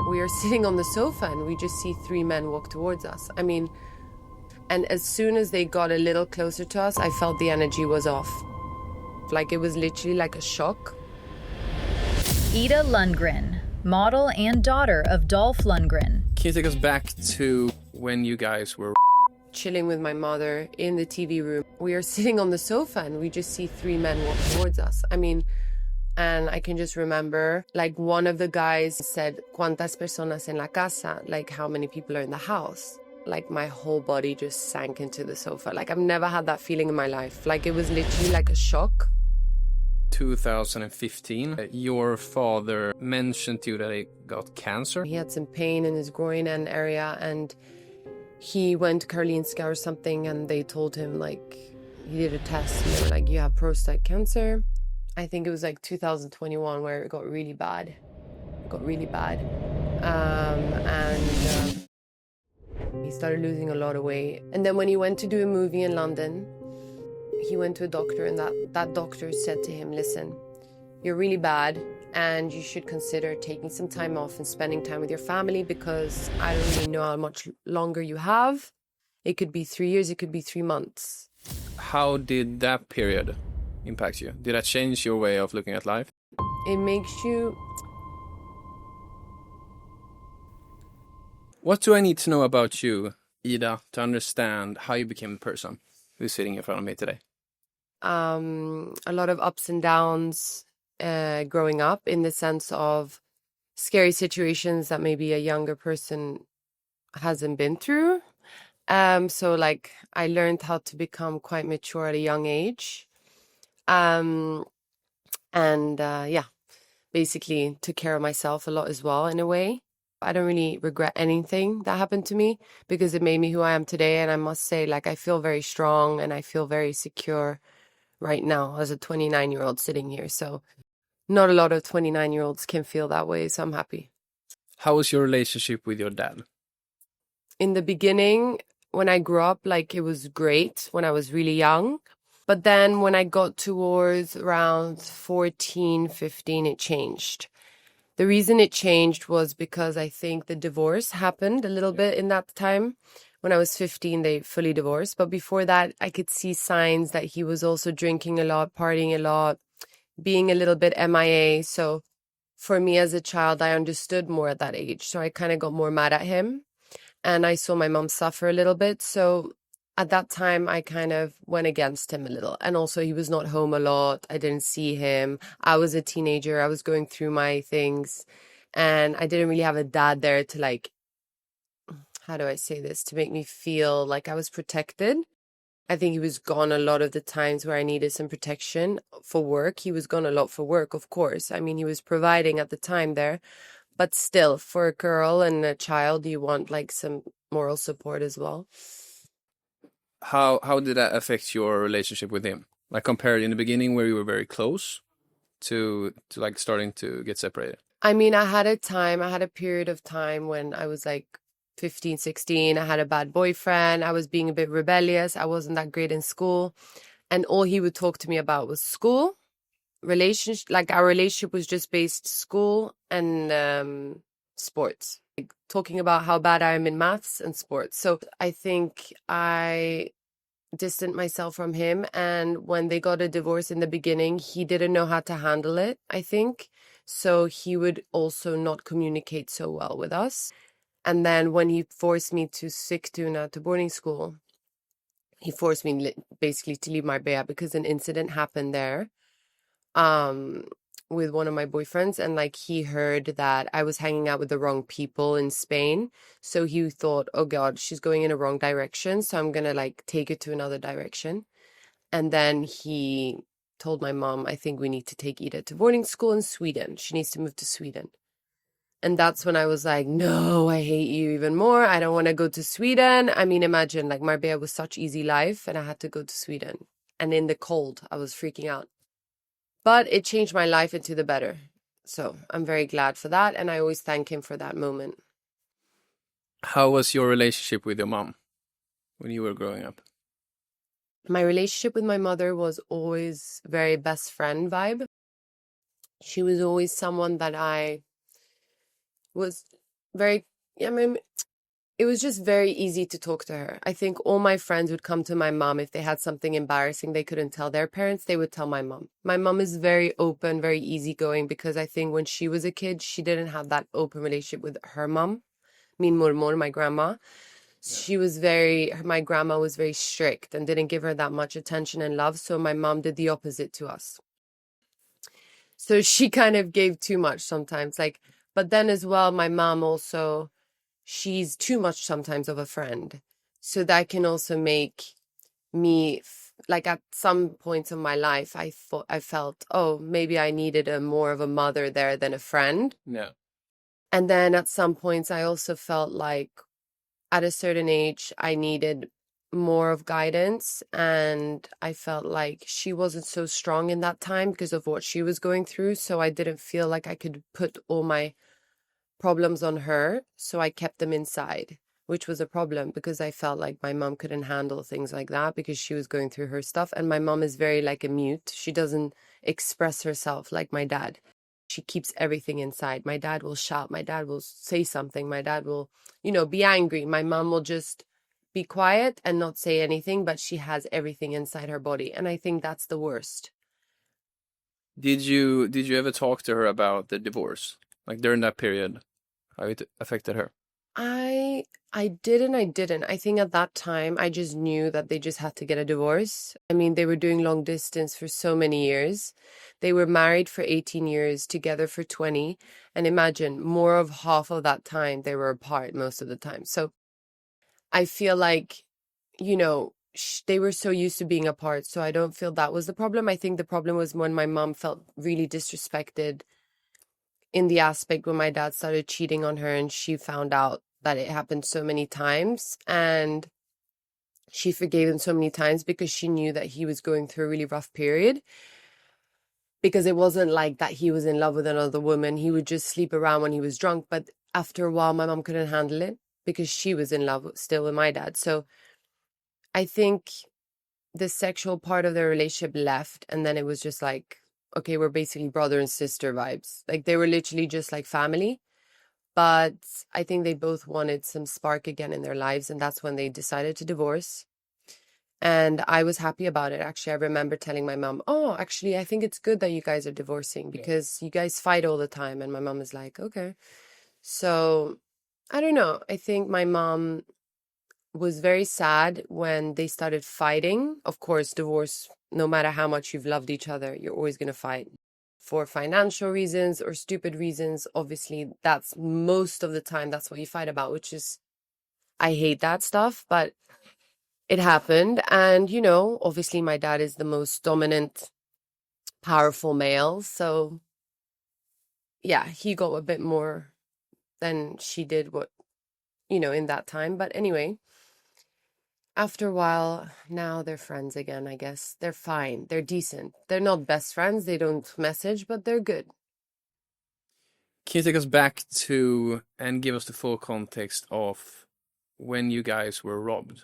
We are sitting on the sofa and we just see three men walk towards us. I mean, and as soon as they got a little closer to us, I felt the energy was off. Like it was literally like a shock. Ida Lundgren, model and daughter of Dolph Lundgren. Can you take us back to when you guys were Chilling with my mother in the TV room. We are sitting on the sofa and we just see three men walk towards us. I mean, and I can just remember, like, one of the guys said, "¿Cuántas personas en la casa?" Like, how many people are in the house? Like, my whole body just sank into the sofa. Like, I've never had that feeling in my life. Like, it was literally like a shock. 2015? Your father mentioned to you that he got cancer. He had some pain in his groin and area, and he went to Karolinska or something, and they told him, like, he did a test, and they were like, "You have prostate cancer." I think it was like 2021 where it got really bad. It got really bad. He started losing a lot of weight. And then when he went to do a movie in London, he went to a doctor, and that doctor said to him, "Listen, you're really bad and you should consider taking some time off and spending time with your family, because I don't really know how much longer you have. It could be 3 years, it could be 3 months." How did that period impact you? Did that change your way of looking at life? It makes you... What do I need to know about you, Ida, to understand how you became the person who's sitting in front of me today? A lot of ups and downs growing up, in the sense of scary situations that maybe a younger person hasn't been through. So like I learned how to become quite mature at a young age. Basically took care of myself a lot as well, in a way. I don't really regret anything that happened to me, because it made me who I am today. And I must say, like, I feel very strong and I feel very secure right now as a 29-year-old sitting here. So not a lot of 29-year-olds can feel that way. So I'm happy. How was your relationship with your dad? In the beginning, when I grew up, like, it was great when I was really young. But then when I got towards around 14, 15, it changed. The reason it changed was because I think the divorce happened a little bit in that time. When I was 15, they fully divorced. But before that, I could see signs that he was also drinking a lot, partying a lot, being a little bit MIA. So for me as a child, I understood more at that age. So I kind of got more mad at him. And I saw my mom suffer a little bit. So at that time, I kind of went against him a little. And also, he was not home a lot. I didn't see him. I was a teenager. I was going through my things. And I didn't really have a dad there to, like, how do I say this? To make me feel like I was protected. I think he was gone a lot of the times where I needed some protection for work. He was gone a lot for work, of course. I mean, he was providing at the time there. But still, for a girl and a child, you want, like, some moral support as well. How did that affect your relationship with him? Like, compared in the beginning where you were very close to like starting to get separated? I mean, I had a period of time when I was like 15, 16. I had a bad boyfriend. I was being a bit rebellious. I wasn't that great in school. And all he would talk to me about was school, relationship. Like, our relationship was just based school and sports. Like, talking about how bad I am in maths and sports. So I think I distant myself from him. And when they got a divorce in the beginning, he didn't know how to handle it, I think. So he would also not communicate so well with us. And then when he forced me to Sigtuna to boarding school, he forced me basically to leave Marbella because an incident happened there with one of my boyfriends. And like, he heard that I was hanging out with the wrong people in Spain. So he thought, oh God, she's going in a wrong direction. So I'm going to like take it to another direction. And then he told my mom, I think we need to take Ida to boarding school in Sweden. She needs to move to Sweden. And that's when I was like, no, I hate you even more. I don't want to go to Sweden. I mean, imagine, like, Marbella was such easy life and I had to go to Sweden. And in the cold, I was freaking out. But it changed my life into the better. So I'm very glad for that. And I always thank him for that moment. How was your relationship with your mom when you were growing up? My relationship with my mother was always very best friend vibe. She was always someone that I was very, I mean, it was just very easy to talk to her. I think all my friends would come to my mom if they had something embarrassing they couldn't tell their parents, they would tell my mom. My mom is very open, very easygoing, because I think when she was a kid, she didn't have that open relationship with her mom, min mormor, my grandma. My grandma was very strict and didn't give her that much attention and love. So my mom did the opposite to us. So she kind of gave too much sometimes. Like, but then as well, my mom also, she's too much sometimes of a friend. So that can also make me, like at some points of my life, I felt, oh, maybe I needed a more of a mother there than a friend. Yeah. And then at some points, I also felt like at a certain age, I needed more of guidance. And I felt like she wasn't so strong in that time because of what she was going through. So I didn't feel like I could put all my problems on her. So I kept them inside, which was a problem because I felt like my mom couldn't handle things like that because she was going through her stuff. And my mom is very like a mute. She doesn't express herself like my dad. She keeps everything inside. My dad will shout. My dad will say something. My dad will, be angry. My mom will just be quiet and not say anything, but she has everything inside her body. And I think that's the worst. Did you ever talk to her about the divorce? Like during that period, how it affected her? I did and I didn't. I think at that time I just knew that they just had to get a divorce. I mean, they were doing long distance for so many years. They were married for 18 years, together for 20. And imagine, more of half of that time they were apart most of the time. So I feel like, they were so used to being apart. So I don't feel that was the problem. I think the problem was when my mom felt really disrespected in the aspect when my dad started cheating on her and she found out that it happened so many times, and she forgave him so many times because she knew that he was going through a really rough period, because it wasn't like that he was in love with another woman. He would just sleep around when he was drunk, but after a while my mom couldn't handle it because she was in love still with my dad. So I think the sexual part of their relationship left, and then it was just like, okay, we're basically brother and sister vibes. Like they were literally just like family. But I think they both wanted some spark again in their lives, and that's when they decided to divorce. And I was happy about it. Actually, I remember telling my mom, oh, actually, I think it's good that you guys are divorcing because you guys fight all the time. And my mom was like, okay. So I don't know. I think my mom was very sad when they started fighting. Of course, divorce, no matter how much you've loved each other, you're always going to fight for financial reasons or stupid reasons. Obviously, that's most of the time, that's what you fight about, which is, I hate that stuff, but it happened. And, obviously my dad is the most dominant, powerful male. So yeah, he got a bit more than she did in that time. But anyway, after a while, now they're friends again, I guess. They're fine. They're decent. They're not best friends. They don't message, but they're good. Can you take us back to and give us the full context of when you guys were robbed?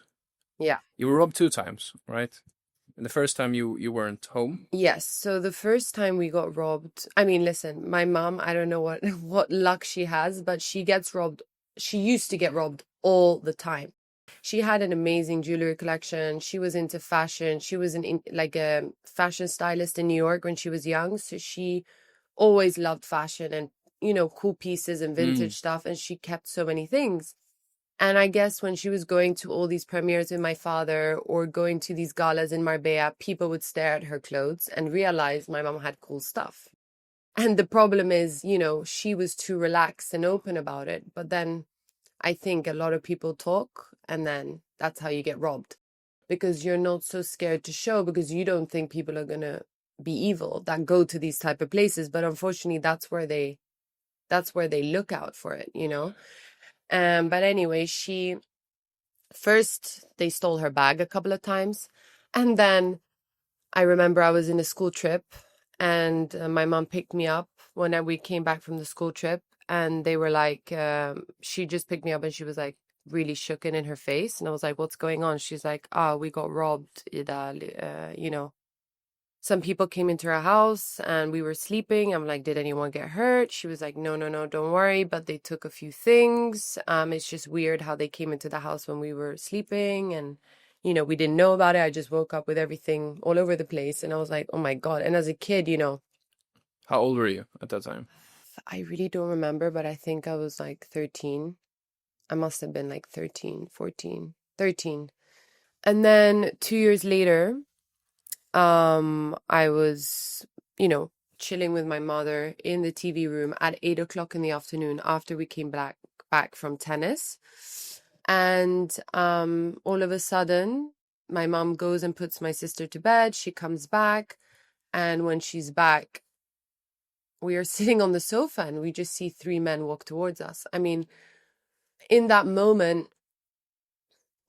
Yeah. You were robbed 2 times, right? And the first time you weren't home. Yes. So the first time we got robbed, I mean, listen, my mom, I don't know what what luck she has, but she gets robbed. She used to get robbed all the time. She had an amazing jewelry collection. She was into fashion. She was like a fashion stylist in New York when she was young. So she always loved fashion and, cool pieces and vintage stuff. And she kept so many things. And I guess when she was going to all these premieres with my father or going to these galas in Marbella, people would stare at her clothes and realize my mom had cool stuff. And the problem is, she was too relaxed and open about it. But then I think a lot of people talk, and then that's how you get robbed, because you're not so scared to show, because you don't think people are going to be evil that go to these type of places. But unfortunately, that's where they look out for it, But anyway, they stole her bag a couple of times. And then I remember I was in a school trip, and my mom picked me up when we came back from the school trip. And they were like, she just picked me up and she was like really shooken in her face. And I was like, what's going on? She's like, we got robbed, Ida, some people came into our house and we were sleeping. I'm like, did anyone get hurt? She was like, no, no, no, don't worry. But they took a few things. It's just weird how they came into the house when we were sleeping, and, you know, we didn't know about it. I just woke up with everything all over the place. And I was like, oh my God. And as a kid, you know, How old were you at that time? I really don't remember, but I think I was like 13. I must have been like 13, 14, 13. And then 2 years later, I was, you know, chilling with my mother in the TV room at 8 o'clock in the afternoon after we came back from tennis. And all of a sudden, my mom goes and puts my sister to bed. She comes back, and when she's back, we are sitting on the sofa and we just see three men walk towards us. I mean, in that moment,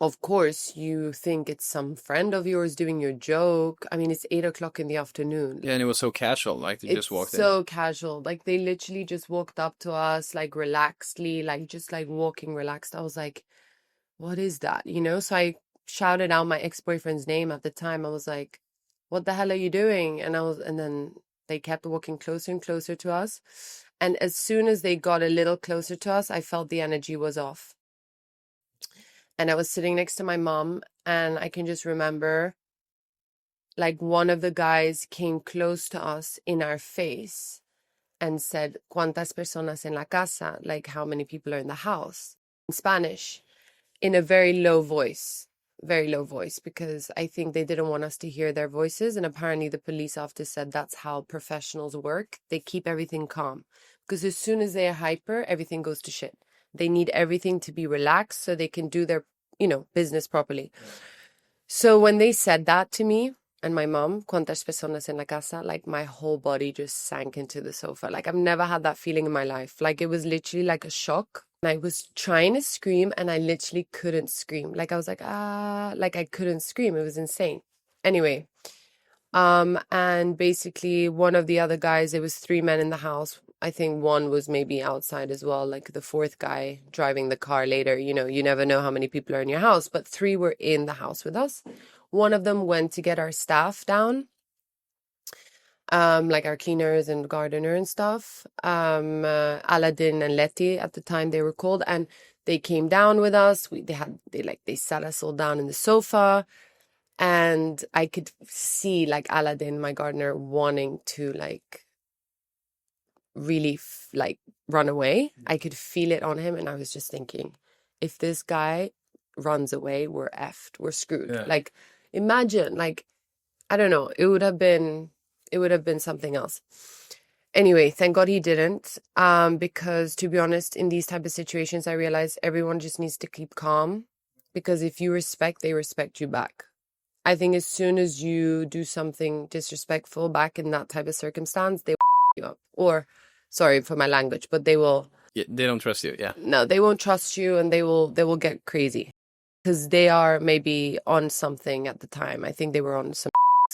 of course, you think it's some friend of yours doing your joke. I mean, it's 8 o'clock in the afternoon. Yeah, and it was so casual, like they just walked It's so casual. Like they literally just walked up to us, like relaxedly, like just like walking relaxed. I was like, what is that? You know? So I shouted out my ex-boyfriend's name at the time. I was like, what the hell are you doing? And then they kept walking closer and closer to us. And as soon as they got a little closer to us, I felt the energy was off. And I was sitting next to my mom, and I can just remember like one of the guys came close to us in our face and said, ¿Cuántas personas en la casa? Like, how many people are in the house? In Spanish, in a very low voice, because I think they didn't want us to hear their voices. And apparently the police officer said that's how professionals work. They keep everything calm, because as soon as they are hyper, everything goes to shit. They need everything to be relaxed so they can do their, you know, business properly. So when they said that to me and my mom, ¿Cuántas personas en la casa? Like my whole body just sank into the sofa. Like I've never had that feeling in my life. Like it was literally like a shock. And I was trying to scream and I literally couldn't scream. Like I was like, like I couldn't scream. It was insane. Anyway, and basically one of the other guys, there was three men in the house. I think one was maybe outside as well, like the fourth guy driving the car later. You know, you never know how many people are in your house, but three were in the house with us. One of them went to get our staff down, like our cleaners and gardener and stuff. Aladdin and Letty at the time they were called, and they came down with us. They sat us all down in the sofa. And I could see like Aladdin, my gardener, wanting to like really like run away. I could feel it on him. And I was just thinking, if this guy runs away, we're effed. We're screwed. Yeah. Like imagine, like, I don't know, it would have been something else. Anyway, thank God he didn't. Because to be honest, in these type of situations, I realized everyone just needs to keep calm, because if you respect, they respect you back. I think as soon as you do something disrespectful back in that type of circumstance, they will you up. Or, sorry for my language, but they will. Yeah, they don't trust you. Yeah. No, they won't trust you, and they will get crazy, because they are maybe on something at the time. I think they were on some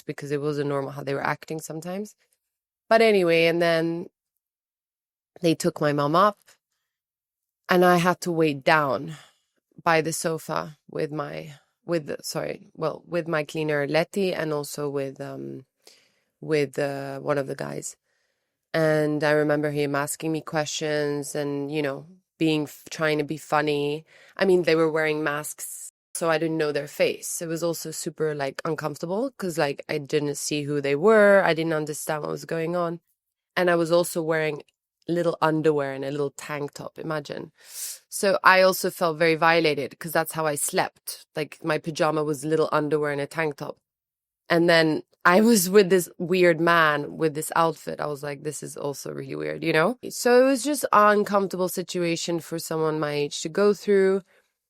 because it wasn't normal how they were acting sometimes. But anyway, and then they took my mom up, and I had to wait down by the sofa with my cleaner Letty, and also with one of the guys. And I remember him asking me questions and, you know, trying to be funny. I mean, they were wearing masks, so I didn't know their face. It was also super like uncomfortable, because like I didn't see who they were. I didn't understand what was going on. And I was also wearing little underwear and a little tank top, imagine. So I also felt very violated, because that's how I slept. Like my pajama was little underwear and a tank top. And then I was with this weird man with this outfit. I was like, this is also really weird, you know? So it was just an uncomfortable situation for someone my age to go through,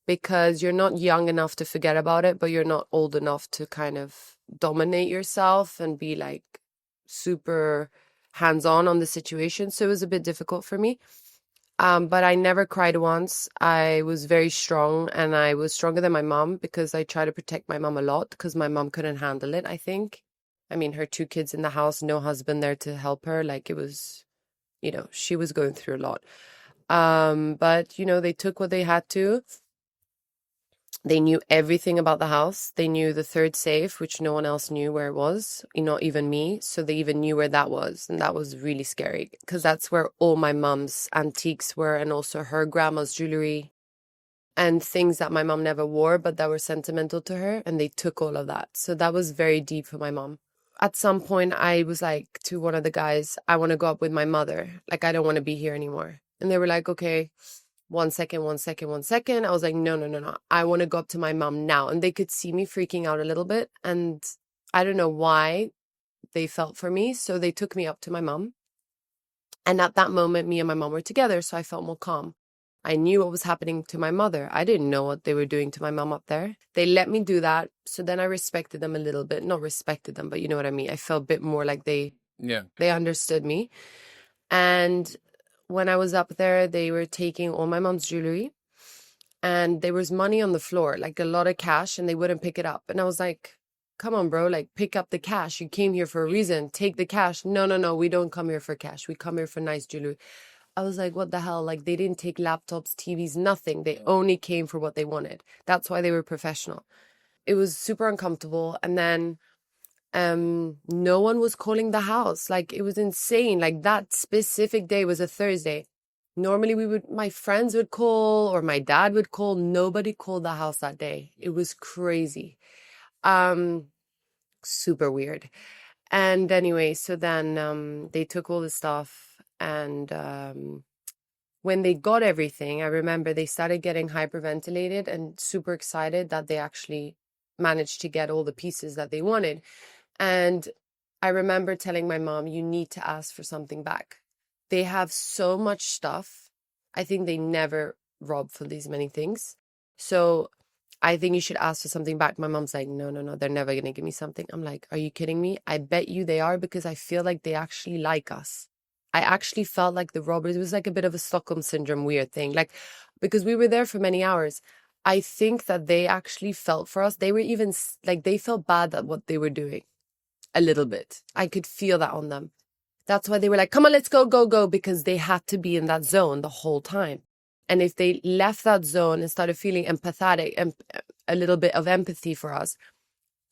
because you're not young enough to forget about it, but you're not old enough to kind of dominate yourself and be like super hands-on on the situation. So it was a bit difficult for me. But I never cried once. I was very strong, and I was stronger than my mom, because I try to protect my mom a lot, because my mom couldn't handle it, I think. I mean, her two kids in the house, no husband there to help her. Like it was, you know, she was going through a lot. But, you know, they took what they had to. They knew everything about the house. They knew the third safe, which no one else knew where it was, not even me. So they even knew where that was. And that was really scary because that's where all my mum's antiques were, and also her grandma's jewelry and things that my mum never wore, but that were sentimental to her. And they took all of that. So that was very deep for my mum. At some point, I was like to one of the guys, I want to go up with my mother. Like, I don't want to be here anymore. And they were like, okay. 1 second, 1 second, 1 second. I was like, no, no, no, no. I want to go up to my mom now. And they could see me freaking out a little bit. And I don't know why they felt for me. So they took me up to my mom. And at that moment, me and my mom were together. So I felt more calm. I knew what was happening to my mother. I didn't know what they were doing to my mom up there. They let me do that. So then I respected them a little bit. Not respected them, but you know what I mean? I felt a bit more like they understood me. And when I was up there, they were taking all my mom's jewelry, and there was money on the floor, like a lot of cash, and they wouldn't pick it up. And I was like, come on, bro, like pick up the cash. You came here for a reason. Take the cash. No, no, no, we don't come here for cash. We come here for nice jewelry. I was like, what the hell? Like, they didn't take laptops, TVs, nothing. They only came for what they wanted. That's why they were professional. It was super uncomfortable. And then no one was calling the house. Like, it was insane. Like, that specific day was a Thursday. Normally my friends would call or my dad would call. Nobody called the house that day. It was crazy. Super weird. And anyway, so then they took all the stuff, and when they got everything, I remember they started getting hyperventilated and super excited that they actually managed to get all the pieces that they wanted. And I remember telling my mom, you need to ask for something back. They have so much stuff. I think they never rob for these many things. So I think you should ask for something back. My mom's like, no, no, no, they're never going to give me something. I'm like, are you kidding me? I bet you they are, because I feel like they actually like us. I actually felt like the robbers, it was like a bit of a Stockholm syndrome weird thing. Like, because we were there for many hours. I think that they actually felt for us. They were even like, they felt bad at what they were doing. A little bit. I could feel that on them. That's why they were like, come on, let's go, go, go, because they had to be in that zone the whole time. And if they left that zone and started feeling empathetic and a little bit of empathy for us,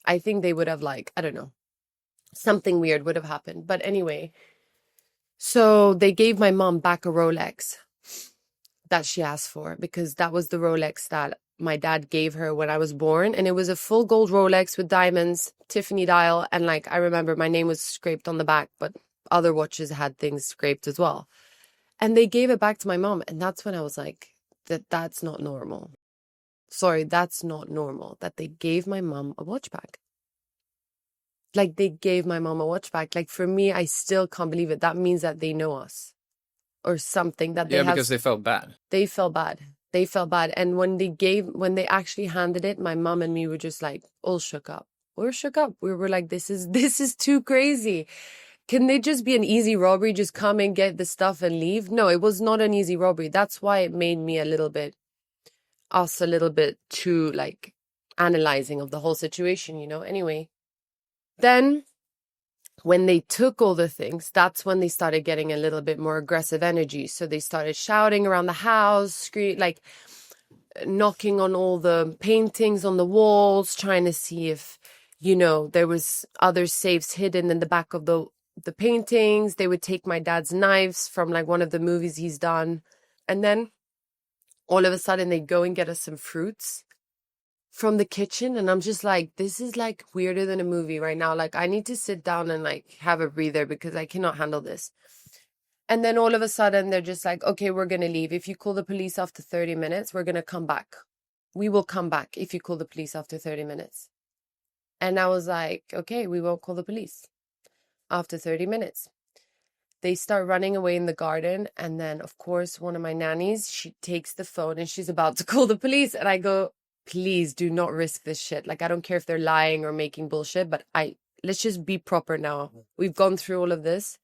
I think they would have, like, I don't know, something weird would have happened. But anyway, so they gave my mom back a Rolex that she asked for, because that was the Rolex that my dad gave her when I was born. And it was a full gold Rolex with diamonds, Tiffany dial. And like, I remember my name was scraped on the back, but other watches had things scraped as well. And they gave it back to my mom. And that's when I was like, that's not normal. Sorry, that's not normal that they gave my mom a watch back. Like, they gave my mom a watch back. Like, for me, I still can't believe it. That means that they know us or something, that they because they felt bad. They felt bad. They felt bad. And when they actually handed it, my mom and me were just like all shook up. We're shook up. We were like, this is too crazy. Can they just be an easy robbery? Just come and get the stuff and leave? No, it was not an easy robbery. That's why it made me a little bit too, like, analyzing of the whole situation, you know? Anyway, then when they took all the things, that's when they started getting a little bit more aggressive energy. So they started shouting around the house, like knocking on all the paintings on the walls, trying to see if, you know, there was other safes hidden in the back of the paintings. They would take my dad's knives from like one of the movies he's done. And then all of a sudden they go and get us some fruits from the kitchen. And I'm just like, this is like weirder than a movie right now. Like, I need to sit down and like have a breather, because I cannot handle this. And then all of a sudden they're just like, okay, we're going to leave. If you call the police after 30 minutes, we're going to come back. We will come back if you call the police after 30 minutes. And I was like, okay, we won't call the police after 30 minutes. They start running away in the garden. And then, of course, one of my nannies, she takes the phone and she's about to call the police. And I go, please do not risk this shit. Like, I don't care if they're lying or making bullshit, but let's just be proper now. We've gone through all of this.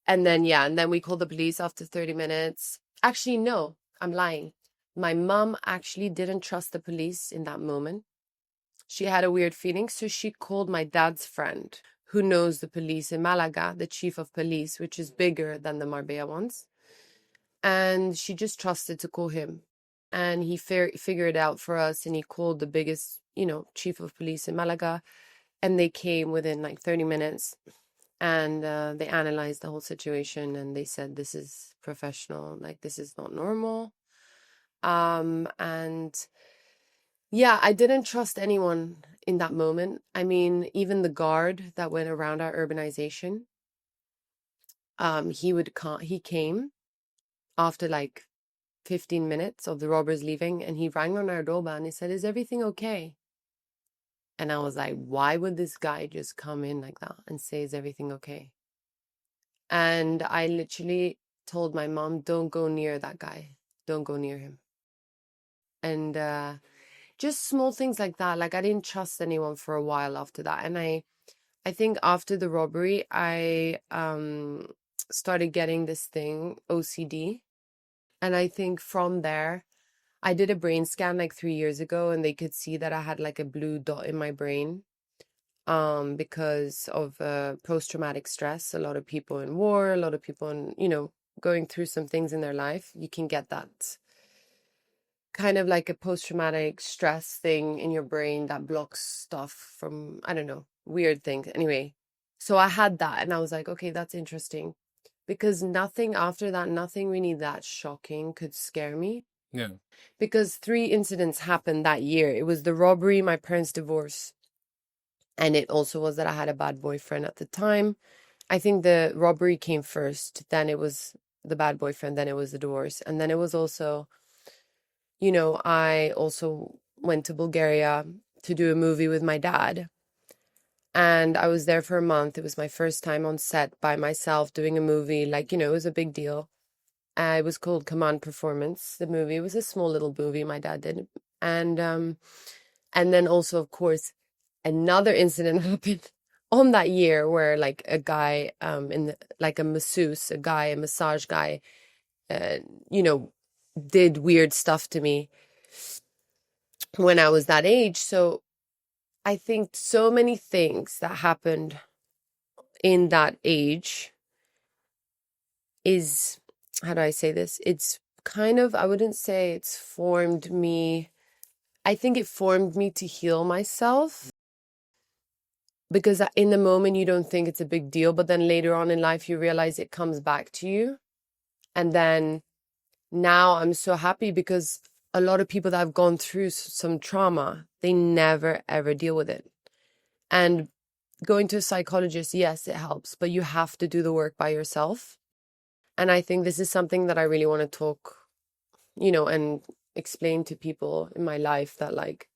And then, and then we called the police after 30 minutes. Actually, no, I'm lying. My mom actually didn't trust the police in that moment. She had a weird feeling. So she called my dad's friend, who knows the police in Malaga, the chief of police, which is bigger than the Marbella ones. And she just trusted to call him. and he figured it out for us, and he called the biggest, chief of police in Malaga, and they came within like 30 minutes, and they analyzed the whole situation, and they said, this is professional, like this is not normal. And yeah, I didn't trust anyone in that moment. I mean, even the guard that went around our urbanization, he came after like 15 minutes of the robbers leaving, and he rang on our doorbell and he said, is everything okay? And I was like, why would this guy just come in like that and say, is everything okay? And I literally told my mom, don't go near that guy. Don't go near him. And just small things like that. Like I didn't trust anyone for a while after that. And I think after the robbery, I started getting this thing, OCD. And I think from there, I did a brain scan like 3 years ago, and they could see that I had like a blue dot in my brain because of post-traumatic stress. A lot of people in war, a lot of people in, going through some things in their life, you can get that kind of like a post-traumatic stress thing in your brain that blocks stuff from, I don't know, weird things. Anyway, so I had that, and I was like, okay, that's interesting. Because nothing after that, nothing really that shocking could scare me. Yeah. Because 3 incidents happened that year. It was the robbery, my parents' divorce, and it also was that I had a bad boyfriend at the time. I think the robbery came first, then it was the bad boyfriend, then it was the divorce. And then it was also, I also went to Bulgaria to do a movie with my dad. And I was there for a month. It was my first time on set by myself doing a movie. Like, it was a big deal. It was called Command Performance, the movie. It was a small little movie my dad did. And then also, of course, another incident happened on that year where like a guy like a masseuse, a massage guy, did weird stuff to me when I was that age. So I think so many things that happened in that age is, how do I say this? It's kind of, I wouldn't say it's formed me. I think it formed me to heal myself, because in the moment you don't think it's a big deal, but then later on in life you realize it comes back to you. And then now I'm so happy because a lot of people that have gone through some trauma, they never ever deal with it. And going to a psychologist, yes, it helps, but you have to do the work by yourself. And I think this is something that I really want to talk, and explain to people in my life, that like,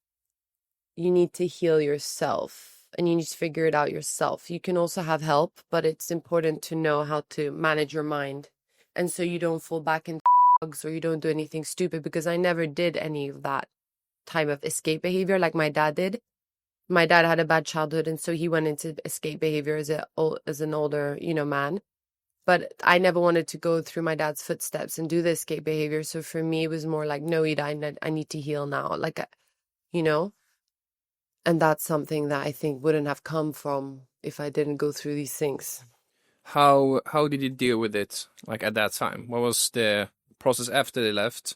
you need to heal yourself and you need to figure it out yourself. You can also have help, but it's important to know how to manage your mind. And so you don't fall back into drugs, or you don't do anything stupid, because I never did any of that type of escape behavior like my dad did. My dad had a bad childhood, and so he went into escape behavior as an older, man. But I never wanted to go through my dad's footsteps and do the escape behavior. So for me, it was more like, no, Ida, I need to heal now. Like, and that's something that I think wouldn't have come from if I didn't go through these things. How did you deal with it, like, at that time? What was the process after they left?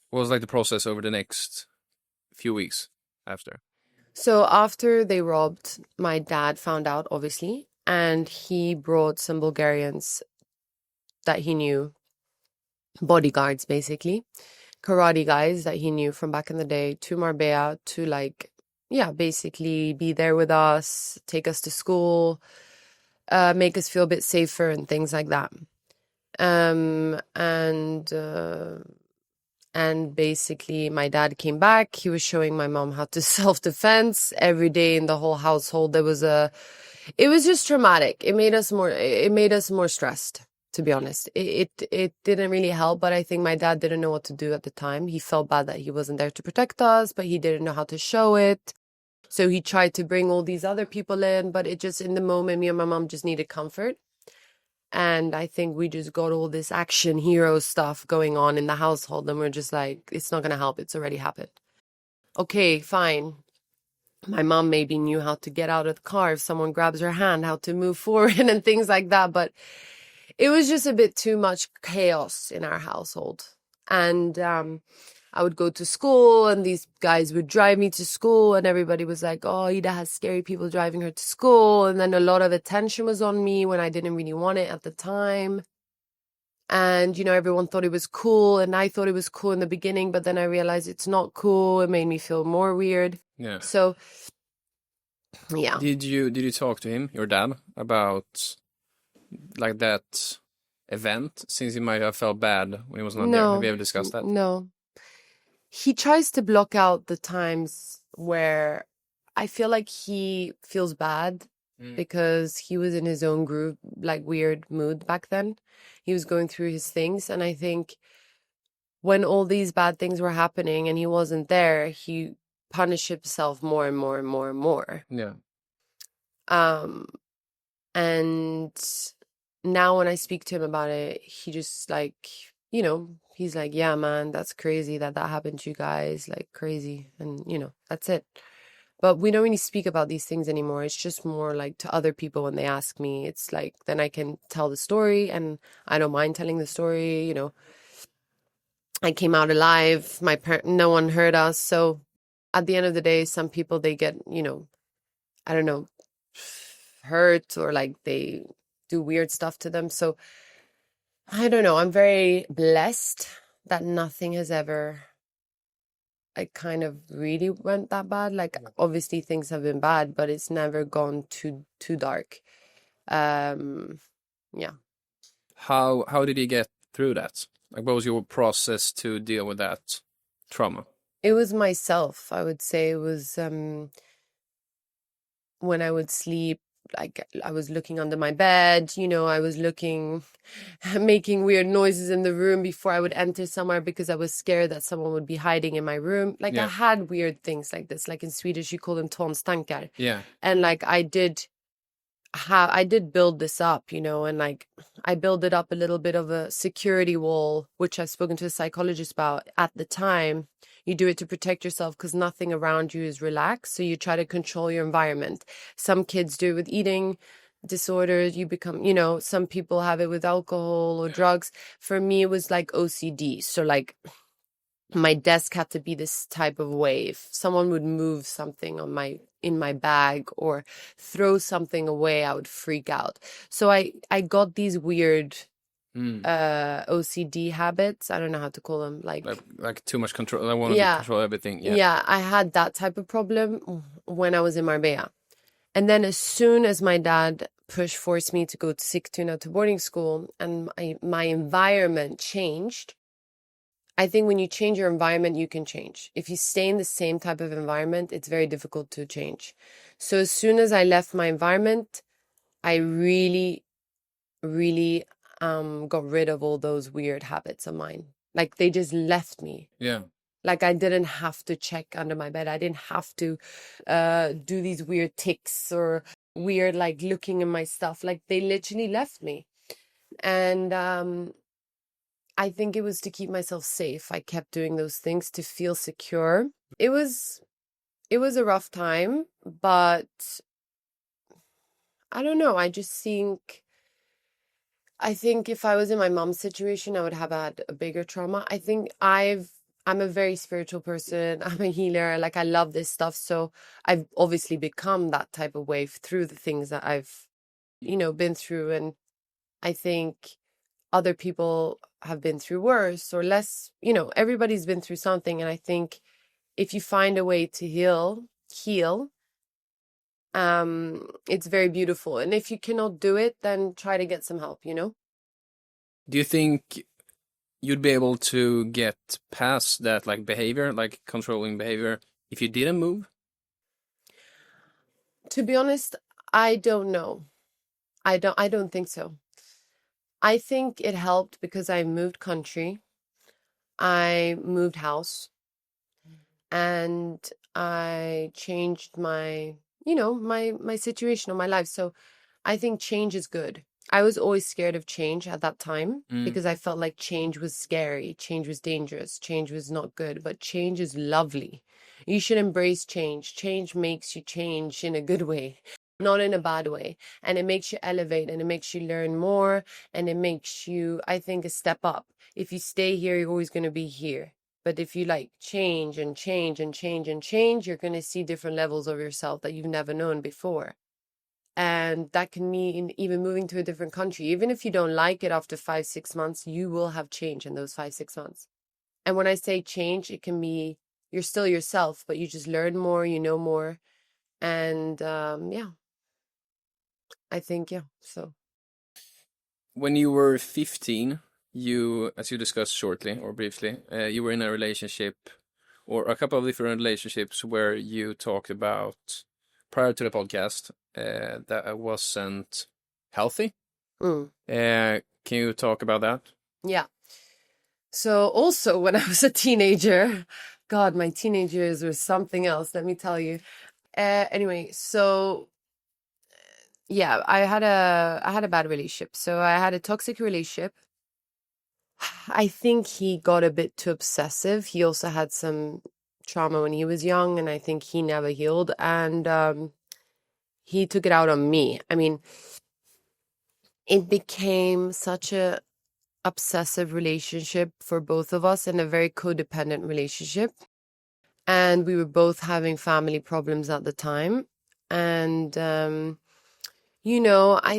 What was like the process over the next few weeks after? So after they robbed, my dad found out, obviously, and he brought some Bulgarians that he knew, bodyguards basically, karate guys that he knew from back in the day, to Marbella to basically be there with us, take us to school, make us feel a bit safer and things like that. And basically my dad came back. He was showing my mom how to self-defense every day in the whole household. It was just traumatic. It made us more stressed, to be honest. It didn't really help, but I think my dad didn't know what to do at the time. He felt bad that he wasn't there to protect us, but he didn't know how to show it. So he tried to bring all these other people in, but it just, in the moment, me and my mom just needed comfort. And I think we just got all this action hero stuff going on in the household, and we're just like, it's not going to help. It's already happened. Okay, fine. My mom maybe knew how to get out of the car if someone grabs her hand, how to move forward and things like that. But it was just a bit too much chaos in our household. And I would go to school and these guys would drive me to school and everybody was like, oh, Ida has scary people driving her to school. And then a lot of attention was on me when I didn't really want it at the time. And, everyone thought it was cool and I thought it was cool in the beginning, but then I realized it's not cool. It made me feel more weird. Yeah. So, yeah. Did you talk to him, your dad, about like that event, since he might have felt bad when he was not there? Have you ever discussed that? No. He tries to block out the times where I feel like he feels bad because he was in his own group, like weird mood back then. He was going through his things. And I think when all these bad things were happening and he wasn't there, he punished himself more and more and more and more. Yeah. And now when I speak to him about it, he just like, he's like, yeah, man, that's crazy that happened to you guys, like crazy. And, that's it. But we don't really speak about these things anymore. It's just more like to other people when they ask me. It's like, then I can tell the story and I don't mind telling the story. I came out alive. No one hurt us. So at the end of the day, some people, they get, I don't know, hurt or like they do weird stuff to them. So I don't know. I'm very blessed that nothing has ever kind of really went that bad. Like obviously things have been bad, but it's never gone too dark. Yeah. How did you get through that? Like, what was your process to deal with that trauma? It was myself, I would say. It was when I would sleep, like I was looking under my bed, I was making weird noises in the room before I would enter somewhere because I was scared that someone would be hiding in my room. Like I had weird things like this. Like in Swedish, you call them tonstankar. Yeah. And like I did build this up, and like I built it up a little bit of a security wall, which I've spoken to a psychologist about at the time. You do it to protect yourself because nothing around you is relaxed. So you try to control your environment. Some kids do it with eating disorders. You become, some people have it with alcohol or drugs. For me, it was like OCD. So like my desk had to be this type of way. If someone would move something in my bag or throw something away, I would freak out. So I got these weird OCD habits. I don't know how to call them. Like too much control. I wanted to control everything. Yeah, I had that type of problem when I was in Marbella. And then as soon as my dad forced me to go to Sigtuna to boarding school and my environment changed, I think when you change your environment, you can change. If you stay in the same type of environment, it's very difficult to change. So as soon as I left my environment, I really, really got rid of all those weird habits of mine. Like they just left me. Yeah. Like I didn't have to check under my bed. I didn't have to do these weird tics or weird like looking in my stuff. Like they literally left me. And I think it was to keep myself safe. I kept doing those things to feel secure. It was a rough time, but I don't know. I think if I was in my mom's situation, I would have had a bigger trauma. I think I'm a very spiritual person. I'm a healer. Like I love this stuff. So I've obviously become that type of way through the things that I've, been through. And I think other people have been through worse or less, everybody's been through something. And I think if you find a way to heal, it's very beautiful. And if you cannot do it, then try to get some help, Do you think you'd be able to get past that like behavior, like controlling behavior, if you didn't move? To be honest, I don't know. I don't think so. I think it helped because I moved country. I moved house. And I changed my situation of my life. So I think change is good. I was always scared of change at that time because I felt like change was scary. Change was dangerous. Change was not good, but change is lovely. You should embrace change. Change makes you change in a good way, not in a bad way. And it makes you elevate and it makes you learn more and it makes you, I think, a step up. If you stay here, you're always going to be here. But if you like change and change and change and change, you're going to see different levels of yourself that you've never known before. And that can mean even moving to a different country. Even if you don't like it after 5-6 months, you will have change in those 5-6 months. And when I say change, it can be you're still yourself, but you just learn more, you know more. And yeah, I think, yeah. So, When you were 15, you, as you discussed shortly or briefly, you were in a relationship or a couple of different relationships where you talked about prior to the podcast that wasn't healthy. mm, Can you talk about that? yeah. So also when I was a teenager, God, my teenage years were something else, let me tell you. Anyway, so yeah, I had a bad relationship. So I had a toxic relationship. I think he got a bit too obsessive. He also had some trauma when he was young, and I think he never healed. And he took it out on me. I mean, it became such a obsessive relationship for both of us and a very codependent relationship. And we were both having family problems at the time. And I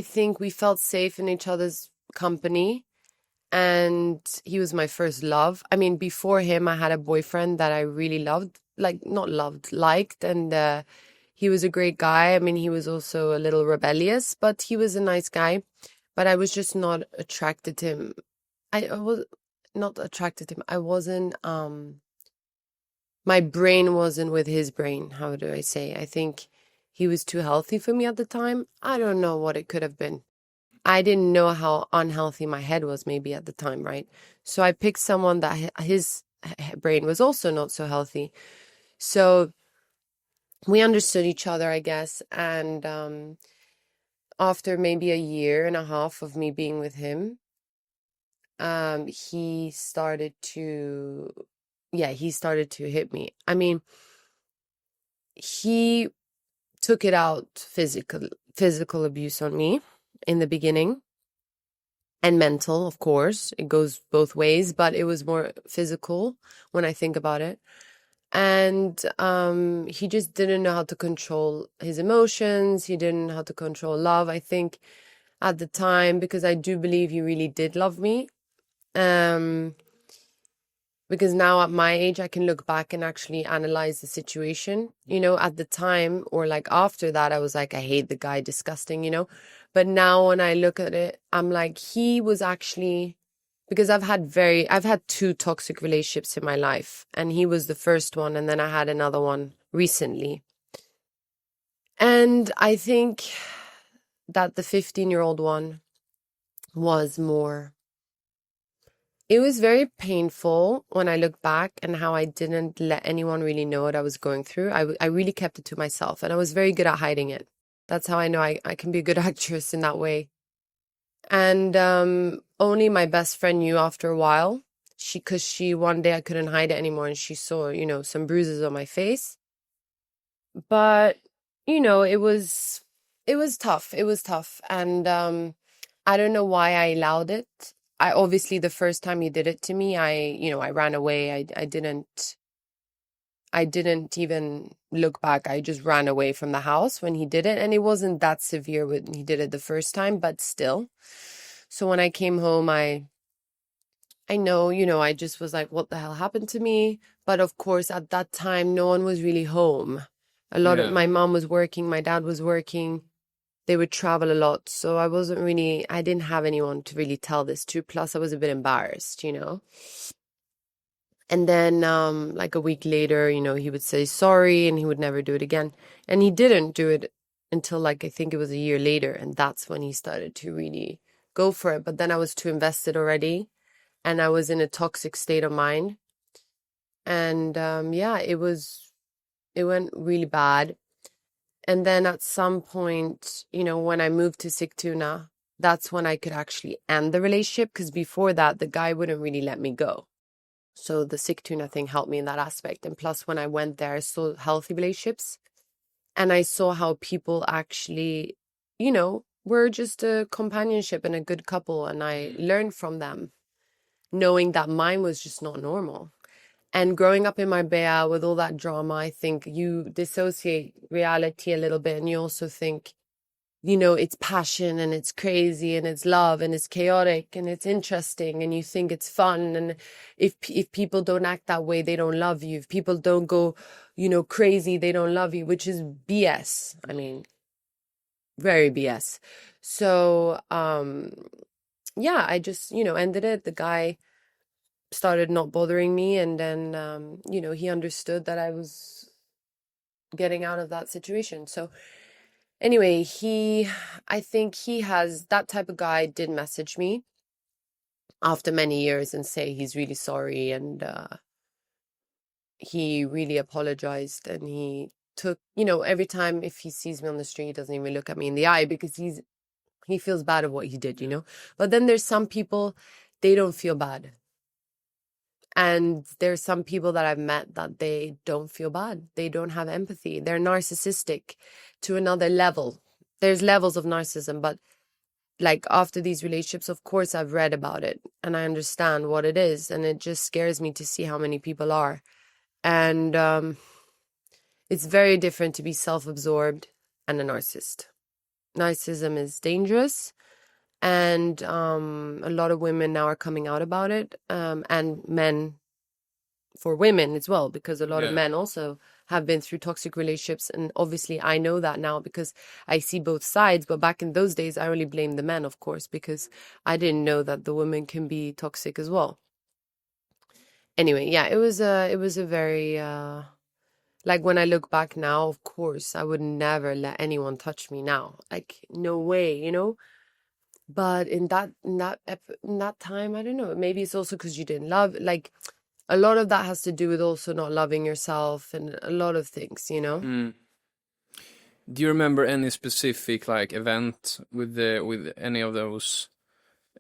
think we felt safe in each other's company. And he was my first love. I mean, before him, I had a boyfriend that I really loved, like not loved, liked. And he was a great guy. I mean, he was also a little rebellious, but he was a nice guy. But I was just not attracted to him. I was not attracted to him. I wasn't, my brain wasn't with his brain. How do I say? I think he was too healthy for me at the time. I don't know what it could have been. I didn't know how unhealthy my head was maybe at the time, right? So I picked someone that his brain was also not so healthy. So we understood each other, I guess. And after maybe a year and a half of me being with him, he started to, yeah, he started to hit me. I mean, he took it out physical abuse on me in the beginning. And mental, of course. It goes both ways, but it was more physical when I think about it. And he just didn't know how to control his emotions. He didn't know how to control love, I think, at the time, because I do believe he really did love me. Because now at my age, I can look back and actually analyze the situation. At the time or like after that, I was like, I hate the guy, disgusting. But now when I look at it, I'm like, he was actually, because I've had 2 toxic relationships in my life, and he was the first one. And then I had another one recently. And I think that the 15-year-old one was more, it was very painful when I look back and how I didn't let anyone really know what I was going through. I really kept it to myself, and I was very good at hiding it. That's how I know I can be a good actress in that way. And only my best friend knew after a while. Because one day I couldn't hide it anymore, and she saw, some bruises on my face. But, it was tough. It was tough. And I don't know why I allowed it. I obviously, the first time he did it to me, I ran away. I didn't even look back. I just ran away from the house when he did it. And it wasn't that severe when he did it the first time, but still. So when I came home, I know, I just was like, what the hell happened to me? But of course, at that time, no one was really home. My mom was working, my dad was working. They would travel a lot. So I didn't have anyone to really tell this to. Plus, I was a bit embarrassed, And then, like a week later, he would say sorry and he would never do it again. And he didn't do it until, like, I think it was a year later. And that's when he started to really go for it. But then I was too invested already. And I was in a toxic state of mind. And, yeah, it went really bad. And then at some point, when I moved to Sigtuna, that's when I could actually end the relationship. Because before that, the guy wouldn't really let me go. So the Sigtuna thing helped me in that aspect. And plus, when I went there, I saw healthy relationships. And I saw how people actually, were just a companionship and a good couple. And I learned from them, knowing that mine was just not normal. And growing up in Marbella with all that drama, I think you dissociate reality a little bit, and you also think, it's passion and it's crazy and it's love and it's chaotic and it's interesting and you think it's fun. And if people don't act that way, they don't love you. If people don't go, crazy, they don't love you, which is BS. I mean, very BS. So, yeah, I just, ended it. The guy started not bothering me, and then, he understood that I was getting out of that situation. So anyway, I think he has, that type of guy did message me after many years and say he's really sorry, and he really apologized, and he took, every time if he sees me on the street, he doesn't even look at me in the eye because he feels bad of what he did. But then there's some people, they don't feel bad. And there's some people that I've met that they don't feel bad. They don't have empathy. They're narcissistic to another level. There's levels of narcissism, but like after these relationships, of course, I've read about it and I understand what it is. And it just scares me to see how many people are. And it's very different to be self-absorbed and a narcissist. Narcissism is dangerous. And a lot of women now are coming out about it, and men for women as well, because a lot of men also have been through toxic relationships. And obviously I know that now because I see both sides. But back in those days, I only blame the men, of course, because I didn't know that the women can be toxic as well. Anyway, yeah, it was a very, like when I look back now, of course, I would never let anyone touch me now. Like, no way, But in that time, I don't know. Maybe it's also because you didn't love, like, a lot of that has to do with also not loving yourself and a lot of things. Do you remember any specific like event with any of those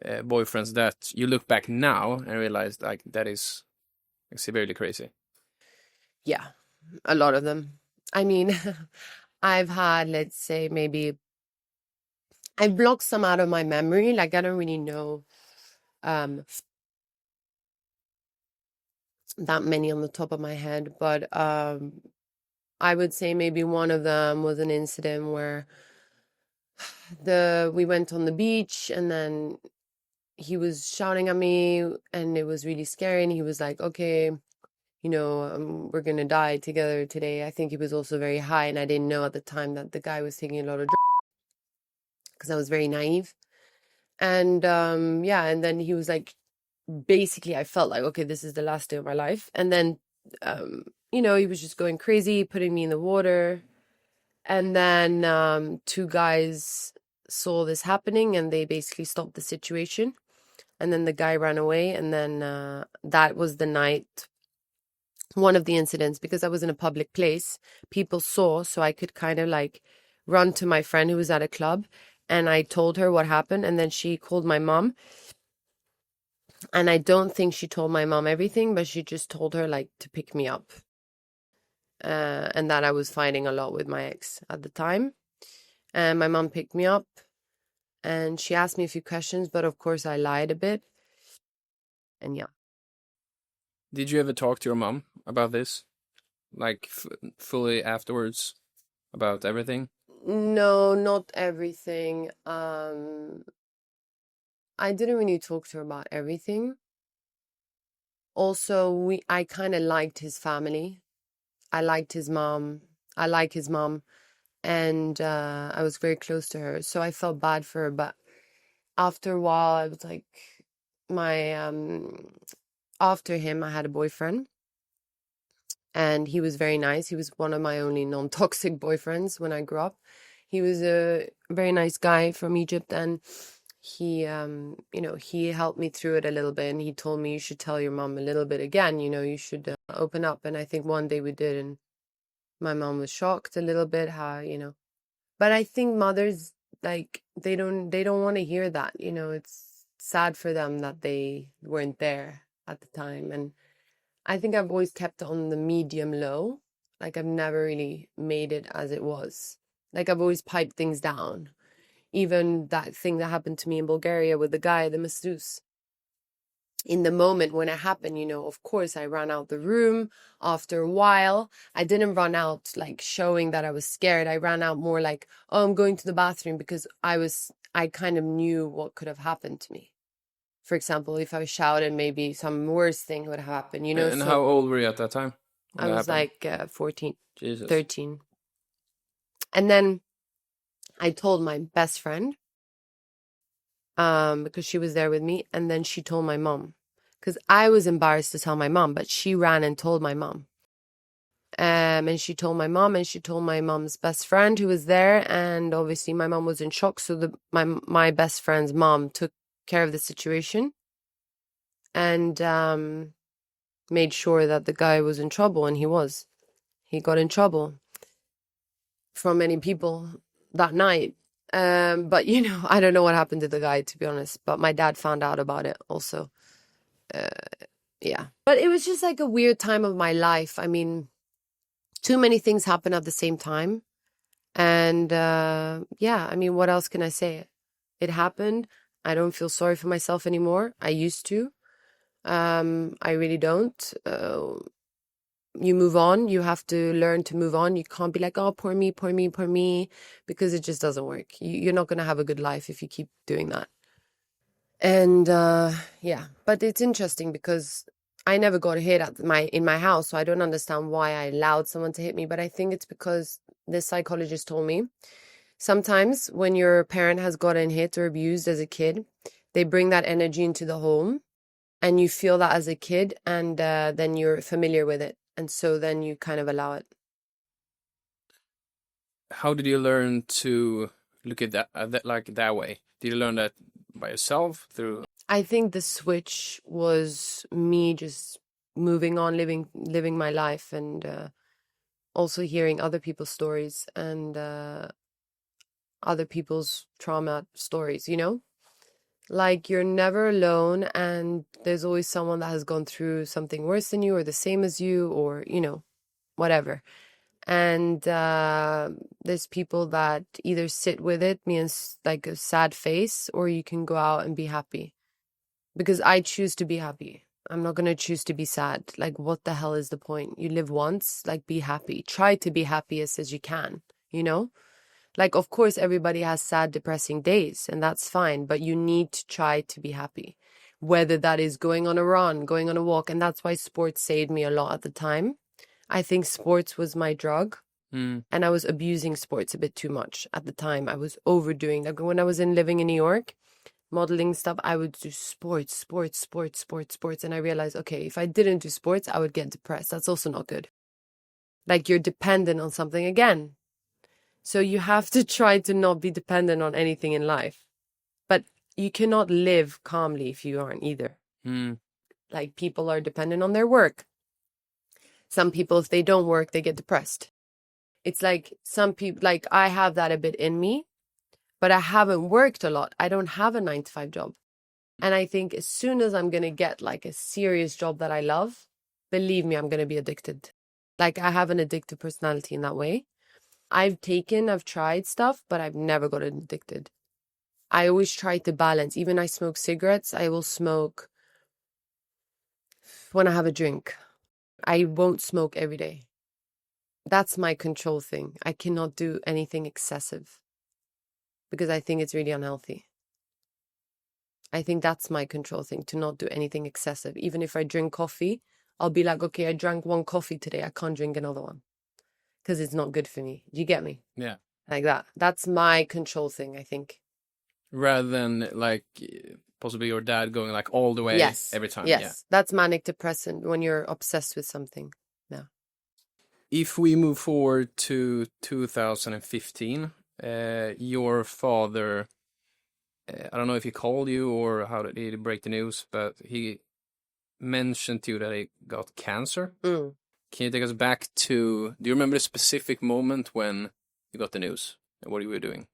boyfriends that you look back now and realize like that is severely crazy? Yeah, a lot of them. I mean, I've had, let's say, maybe I've blocked some out of my memory. Like, I don't really know that many on the top of my head, but I would say maybe one of them was an incident where we went on the beach, and then he was shouting at me, and it was really scary, and he was like, okay, we're gonna die together today. I think he was also very high, and I didn't know at the time that the guy was taking a lot of drugs because I was very naive. And yeah, and then he was like, basically I felt like, okay, this is the last day of my life. And then he was just going crazy, putting me in the water. And then two guys saw this happening, and they basically stopped the situation. And then the guy ran away, and then that was the night, one of the incidents, because I was in a public place, people saw, so I could kind of like run to my friend who was at a club, and I told her what happened, and then she called my mom. And I don't think she told my mom everything, but she just told her like to pick me up. And that I was fighting a lot with my ex at the time. And my mom picked me up, and she asked me a few questions, but of course I lied a bit. And yeah. Did you ever talk to your mom about this? Like fully afterwards about everything? No, not everything. I didn't really talk to her about everything. Also, I kind of liked his family. I liked his mom. I like his mom. And I was very close to her. So I felt bad for her. But after a while, I was like, after him, I had a boyfriend. And he was very nice. He was one of my only non-toxic boyfriends when I grew up. He was a very nice guy from Egypt, and he helped me through it a little bit, and he told me, you should tell your mom a little bit again, you should open up. And I think one day we did, and my mom was shocked a little bit how, but I think mothers, like, they don't want to hear that, it's sad for them that they weren't there at the time. And I think I've always kept it on the medium low. Like, I've never really made it as it was. Like, I've always piped things down. Even that thing that happened to me in Bulgaria with the guy, the masseuse. in the moment when it happened, of course I ran out the room after a while. I didn't run out like showing that I was scared. I ran out more like, oh, I'm going to the bathroom, because I kind of knew what could have happened to me. For example, if I shouted, maybe some worse thing would have happened, And so how old were you at that time when I that was happened? like 14, Jesus. 13. And then I told my best friend, because she was there with me, and then she told my mom, because I was embarrassed to tell my mom, but she ran and told my mom. And she told my mom, and she told my mom's best friend who was there, and obviously my mom was in shock. So my best friend's mom took care of the situation and made sure that the guy was in trouble, and he was. He got in trouble from many people that night. But I don't know what happened to the guy, to be honest. But my dad found out about it also. Yeah. But it was just like a weird time of my life. I mean, too many things happen at the same time. And yeah, I mean, what else can I say? It happened. I don't feel sorry for myself anymore. I used to. I really don't. You move on. You have to learn to move on. You can't be like, oh, poor me, poor me, poor me, because it just doesn't work. You're not going to have a good life if you keep doing that. And yeah, but it's interesting because I never got hit in my house, so I don't understand why I allowed someone to hit me. But I think it's because this psychologist told me sometimes when your parent has gotten hit or abused as a kid, they bring that energy into the home, and you feel that as a kid, and then you're familiar with it, and so then you kind of allow it. How did you learn to look at that like that way? Did you learn that by yourself through? I think the switch was me just moving on, living my life, and also hearing other people's stories and other people's trauma stories, Like you're never alone, and there's always someone that has gone through something worse than you or the same as you, or, whatever. And there's people that either sit with it, means like a sad face, or you can go out and be happy. Because I choose to be happy. I'm not going to choose to be sad. Like, what the hell is the point? You live once, like, be happy. Try to be happiest as you can, Like, of course, everybody has sad, depressing days, and that's fine, but you need to try to be happy. Whether that is going on a run, going on a walk, and that's why sports saved me a lot at the time. I think sports was my drug, and I was abusing sports a bit too much at the time. I was overdoing. Like, when I was living in New York, modeling stuff, I would do sports. And I realized, okay, if I didn't do sports, I would get depressed. That's also not good. Like, you're dependent on something again. So you have to try to not be dependent on anything in life. But you cannot live calmly if you aren't either. Like, people are dependent on their work. Some people, if they don't work, they get depressed. It's like some people, like I have that a bit in me, but I haven't worked a lot. I don't have a 9-to-5 job. And I think as soon as I'm going to get like a serious job that I love, believe me, I'm going to be addicted. Like, I have an addictive personality in that way. I've tried stuff, but I've never gotten addicted. I always try to balance. Even I smoke cigarettes, I will smoke when I have a drink. I won't smoke every day. That's my control thing. I cannot do anything excessive because I think it's really unhealthy. I think that's my control thing, to not do anything excessive. Even if I drink coffee, I'll be like, okay, I drank one coffee today. I can't drink another one because it's not good for me. Do you get me? Yeah. Like that. That's my control thing, I think. Rather than like possibly your dad going like all the way every time. Yes. Yeah. That's manic depressant when you're obsessed with something. Yeah. If we move forward to 2015, your father, I don't know if he called you or how did he break the news, but he mentioned to you that he got cancer. Can you take us back to, do you remember a specific moment when you got the news and what you were doing?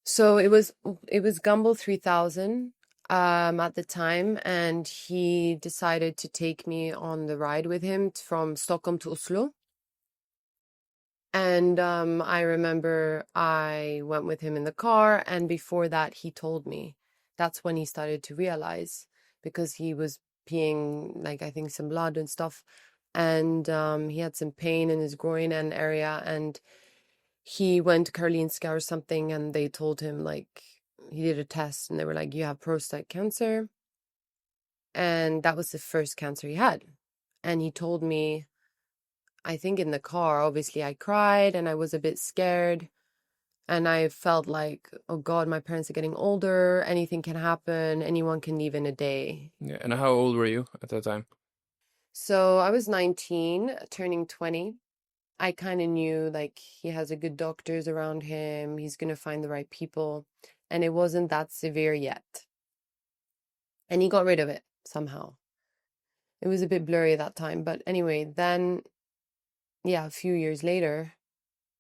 So it was Gumball 3000 at the time, and he decided to take me on the ride with him from Stockholm to Oslo. And I remember I went with him in the car, and before that he told me that's when he started to realize, because he was peeing, like, I think some blood and stuff. And he had some pain in his groin and area. And he went to Karolinska or something, and they told him, like, he did a test and they were like, you have prostate cancer. And that was the first cancer he had. And he told me, I think in the car, obviously I cried and I was a bit scared. And I felt like, oh God, my parents are getting older. Anything can happen. Anyone can leave in a day. Yeah. And how old were you at that time? So I was 19, turning 20. I kind of knew, like, he has a good doctors around him. He's going to find the right people. And it wasn't that severe yet. And he got rid of it somehow. It was a bit blurry at that time. But anyway, then, yeah, a few years later,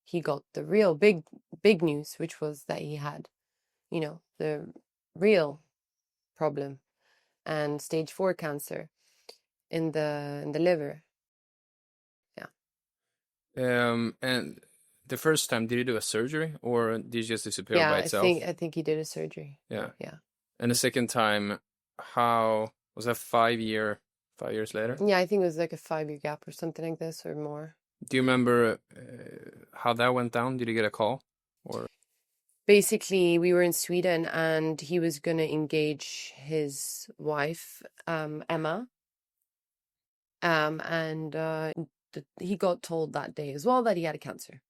he got the real big news, which was that he had, you know, the real problem, and stage 4 cancer in the liver. And the first time, did you do a surgery or did you just disappear Yeah, by itself? I think he did a surgery. Yeah. Yeah. And the second time, how was that 5 years later? Yeah, I think it was like a 5-year gap or something like this, or more. Do you remember how that went down? Did you get a call? Or Basically, we were in Sweden and he was going to engage his wife, Emma. He got told that day as well that he had a cancer.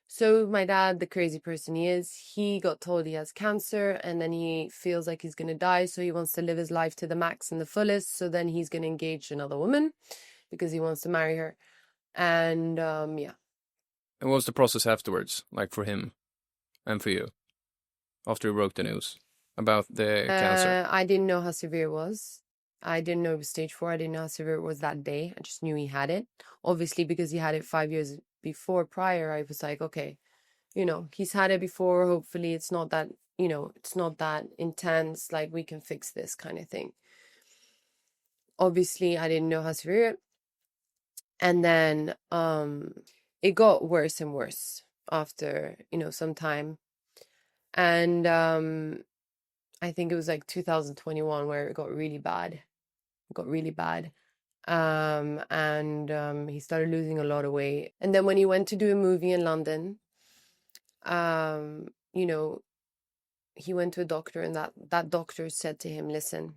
So my dad, the crazy person he is, he got told he has cancer, and then he feels like he's going to die. So he wants to live his life to the max and the fullest. So then he's going to engage another woman because he wants to marry her. And yeah. and what was the process afterwards, like for him and for you, after he broke the news about the cancer? I didn't know how severe it was. I didn't know it was stage 4. I didn't know how severe it was that day. I just knew he had it. Obviously, because he had it 5 years before prior, I was like, okay, you know, he's had it before. Hopefully it's not that, you know, it's not that intense. Like, we can fix this kind of thing. Obviously, I didn't know how severe it. And then it got worse and worse after, you know, some time. And I think it was like 2021 where it got really bad. It got really bad. And he started losing a lot of weight. And then when he went to do a movie in London, you know, he went to a doctor, and that doctor said to him, listen,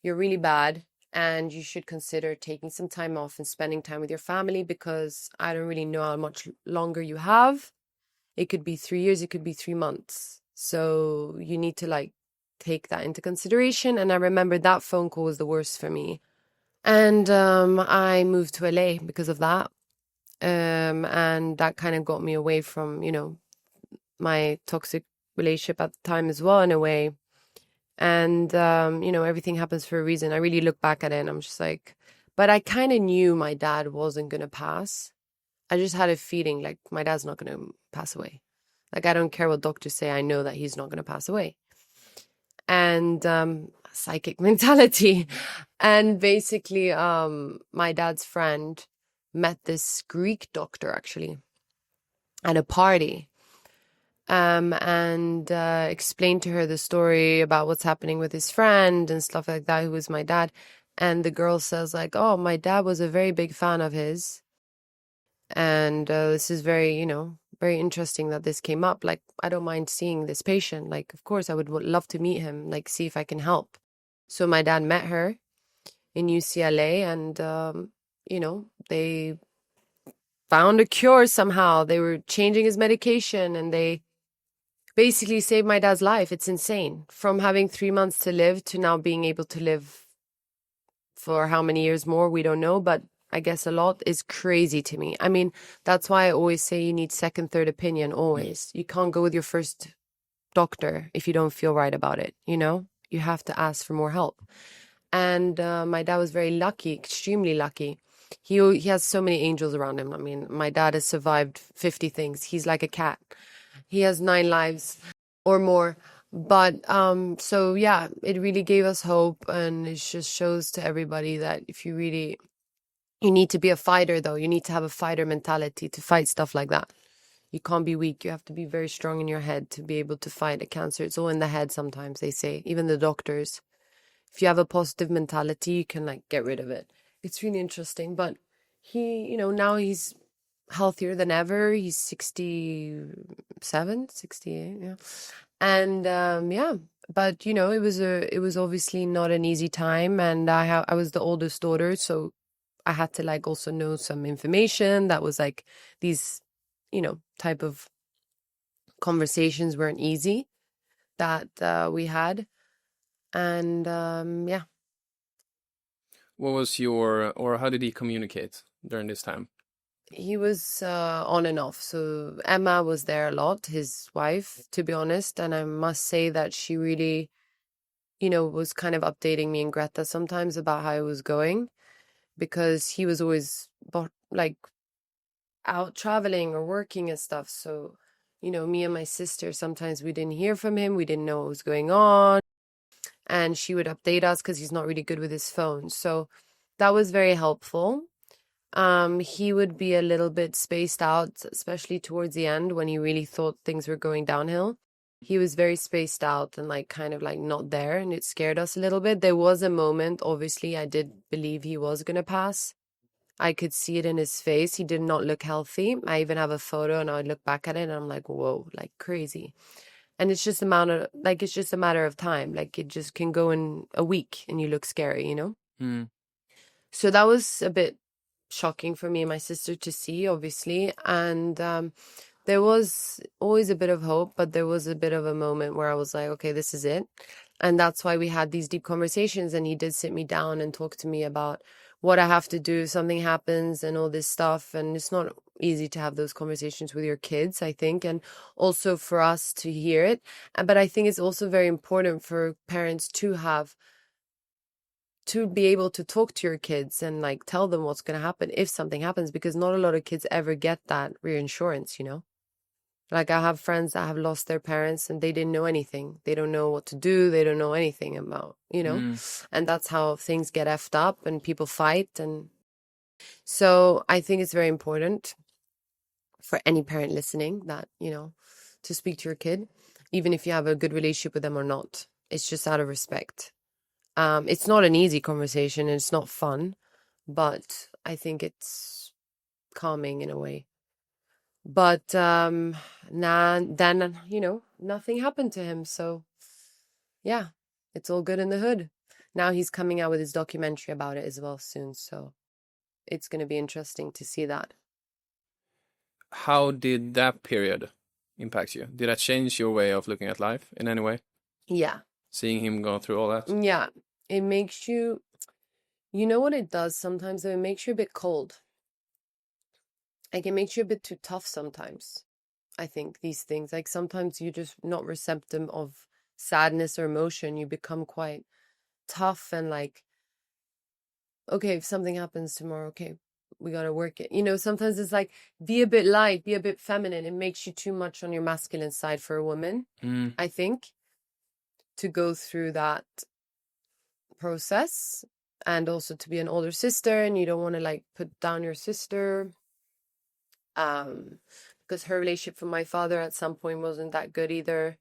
you're really bad and you should consider taking some time off and spending time with your family, because I don't really know how much longer you have. It could be 3 years, it could be 3 months. So you need to, like, take that into consideration. And I remember that phone call was the worst for me. And I moved to LA because of that. And that kind of got me away from, you know, my toxic relationship at the time as well, in a way. And, you know, everything happens for a reason. I really look back at it and I'm just like, but I kind of knew my dad wasn't going to pass. I just had a feeling like my dad's not going to pass away. Like, I don't care what doctors say. I know that he's not going to pass away. And psychic mentality. And basically, my dad's friend met this Greek doctor, actually, at a party. And explained to her the story about what's happening with his friend and stuff like that, who was my dad. And the girl says, like, oh, my dad was a very big fan of his. And this is very, you know, very interesting that this came up. Like, I don't mind seeing this patient. Like, of course, I would love to meet him, like, see if I can help. So my dad met her in UCLA, and, you know, they found a cure somehow. They were changing his medication, and they basically saved my dad's life. It's insane. From having 3 months to live to now being able to live for how many years more, we don't know, but I guess a lot, is crazy to me. I mean, that's why I always say you need second, third opinion, always. You can't go with your first doctor if you don't feel right about it, you know? You have to ask for more help. And my dad was very lucky, extremely lucky. He has so many angels around him. I mean, my dad has survived 50 things. He's like a cat. He has 9 lives or more. But so yeah, it really gave us hope, and it just shows to everybody that if you really, you need to be a fighter, though. You need to have a fighter mentality to fight stuff like that. You can't be weak. You have to be very strong in your head to be able to fight a cancer. It's all in the head sometimes, they say, even the doctors. If you have a positive mentality, you can like get rid of it. It's really interesting. But he, now he's healthier than ever. He's 67, 68, yeah. And yeah, but it was obviously not an easy time, and I was the oldest daughter, so I had to like also know some information that was like these, type of conversations weren't easy that we had. And yeah. What was or how did he communicate during this time? He was on and off. So Emma was there a lot, his wife, to be honest. And I must say that she really, was kind of updating me and Greta sometimes about how it was going, because he was always like out traveling or working and stuff. So, me and my sister, sometimes we didn't hear from him. We didn't know what was going on. And she would update us because he's not really good with his phone. So that was very helpful. He would be a little bit spaced out, especially towards the end when he really thought things were going downhill. He was very spaced out and like kind of like not there, and it scared us a little bit. There was a moment, obviously, I did believe he was going to pass. I could see it in his face. He did not look healthy. I even have a photo and I would look back at it and I'm like, whoa, like crazy. And it's just it's just a matter of time. Like it just can go in a week and you look scary, Mm. So that was a bit shocking for me and my sister to see, obviously. And there was always a bit of hope, but there was a bit of a moment where I was like, okay, this is it. And that's why we had these deep conversations. And he did sit me down and talk to me about what I have to do if something happens and all this stuff. And it's not easy to have those conversations with your kids, I think, and also for us to hear it. But I think it's also very important for parents to be able to talk to your kids and like tell them what's going to happen if something happens, because not a lot of kids ever get that reassurance, Like I have friends that have lost their parents and they didn't know anything. They don't know what to do. They don't know anything about, and that's how things get effed up and people fight. And so I think it's very important for any parent listening that, to speak to your kid, even if you have a good relationship with them or not. It's just out of respect. It's not an easy conversation and it's not fun, but I think it's calming in a way. But then, nothing happened to him. So yeah, it's all good in the hood. Now he's coming out with his documentary about it as well soon. So it's going to be interesting to see that. How did that period impact you? Did that change your way of looking at life in any way? Yeah. Seeing him go through all that? Yeah. It makes you, what it does sometimes, though, it makes you a bit cold. Like it makes you a bit too tough sometimes. I think these things, like sometimes you're just not receptive of sadness or emotion. You become quite tough and like, okay, if something happens tomorrow, okay, we gotta work it. Sometimes it's like, be a bit light, be a bit feminine. It makes you too much on your masculine side for a woman, I think, to go through that process, and also to be an older sister, and you don't want to like put down your sister. Because her relationship with my father at some point wasn't that good either.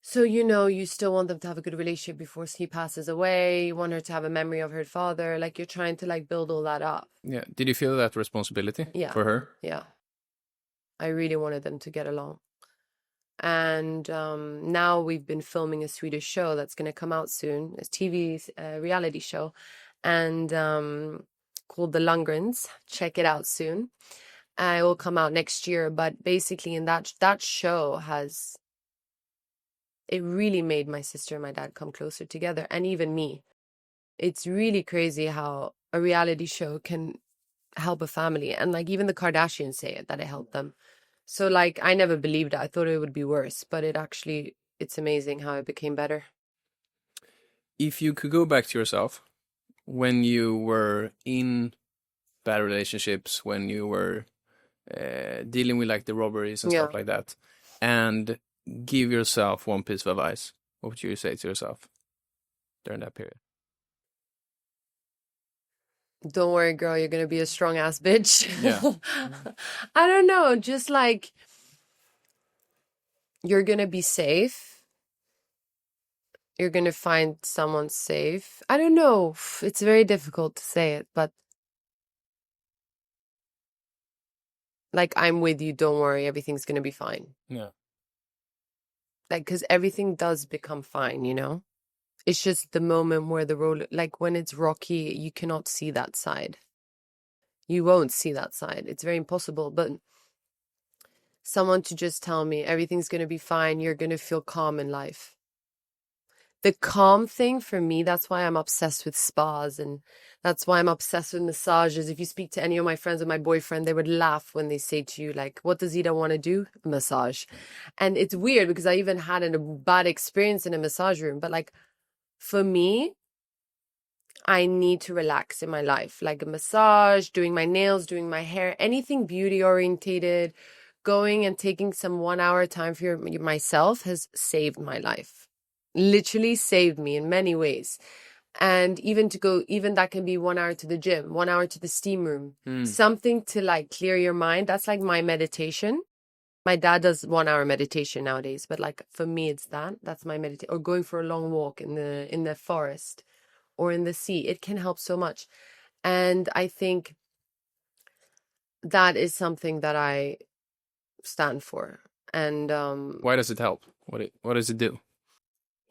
So, you still want them to have a good relationship before he passes away. You want her to have a memory of her father. Like, you're trying to, like, build all that up. Yeah. Did you feel that responsibility for her? Yeah. I really wanted them to get along. And now we've been filming a Swedish show that's going to come out soon. It's TV reality show. And called The Lundgrens. Check it out soon. It will come out next year, but basically in that show it really made my sister and my dad come closer together, and even me. It's really crazy how a reality show can help a family, and like even the Kardashians say it, that it helped them. So like I never believed it. I thought it would be worse, but it's amazing how it became better. If you could go back to yourself when you were in bad relationships, when you were dealing with like the robberies and stuff like that, and give yourself one piece of advice, what would you say to yourself during that period? Don't worry, girl, you're gonna be a strong ass bitch. Yeah. I don't know, just like you're gonna be safe. You're gonna find someone safe. I don't know. It's very difficult to say it, but like I'm with you, don't worry, everything's gonna be fine. Yeah. Like, because everything does become fine, you know? It's just the moment where the road, like when it's rocky, you cannot see that side. You won't see that side. It's very impossible. But someone to just tell me everything's going to be fine, you're going to feel calm in life. The calm thing for me, that's why I'm obsessed with spas, and that's why I'm obsessed with massages. If you speak to any of my friends or my boyfriend, they would laugh when they say to you, like, what does Ida want to do? A massage. And it's weird because I even had a bad experience in a massage room. But like, for me, I need to relax in my life, like a massage, doing my nails, doing my hair, anything beauty orientated, going and taking some 1 hour time for myself has saved my life. Literally saved me in many ways. And even to go, even that can be 1 hour to the gym, 1 hour to the steam room, something to like clear your mind. That's like my meditation. My dad does 1 hour meditation nowadays, but like for me, it's that's my meditation. Or going for a long walk in the forest or in the sea. It can help so much. And I think that is something that I stand for. And Why does it help? What does it do?